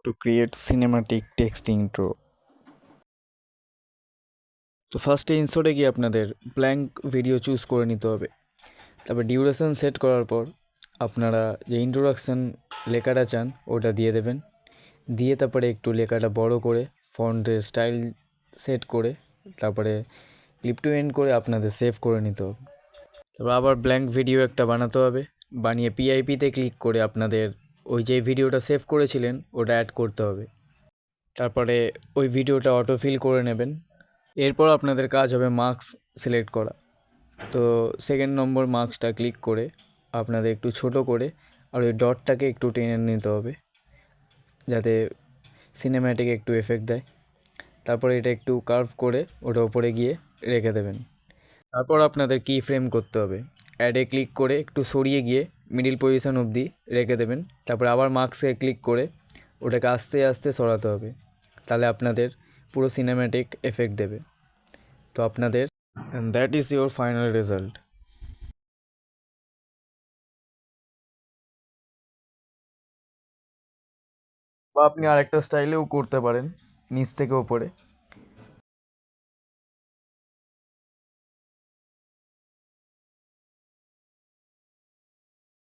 to create cinematic text intro. তো ফার্স্টে ইনসোর্টে গিয়ে আপনাদের ব্ল্যাঙ্ক ভিডিও চুজ করে নিতে হবে। তারপর ডিউরেশন সেট করার পর আপনারা যে ইন্ট্রোডাকশান লেখাটা চান ওটা দিয়ে দেবেন। দিয়ে তারপরে একটু লেখাটা বড় করে ফন্টের স্টাইল সেট করে তারপরে ক্লিপ টু এন্ড করে আপনাদের সেভ করে নিতে হবে। তারপর আবার ব্ল্যাঙ্ক ভিডিও একটা বানাতে হবে, বানিয়ে পিআইপিতে ক্লিক করে আপনাদের ওই যে ভিডিওটা সেভ করেছিলেন ওটা অ্যাড করতে হবে। তারপরে ওই ভিডিওটা অটোফিল করে নেবেন। এরপর আপনাদের কাজ হবে মার্কস সিলেক্ট করা। তো সেকেন্ড নম্বর মার্কসটা ক্লিক করে আপনাদের একটু ছোট করে আর ওই ডটটাকে একটু টেনে নিতে হবে যাতে সিনেম্যাটিক একটু এফেক্ট দেয়। তারপরে এটা একটু কার্ভ করে ওটা উপরে গিয়ে রেখে দেবেন। তারপর আপনাদের কি ফ্রেম করতে হবে, অ্যাডে ক্লিক করে একটু সরিয়ে গিয়ে মিডিল পজিশন অবধি রেখে দেবেন। তারপরে আবার মার্কসে ক্লিক করে ওটাকে আস্তে আস্তে সরাতে হবে, তাহলে আপনাদের পুরো সিনেম্যাটিক এফেক্ট দেবে। তো আপনাদের and that is your final result. বা আপনি আরেকটা স্টাইলেও করতে পারেন, নিচ থেকে ওপরে।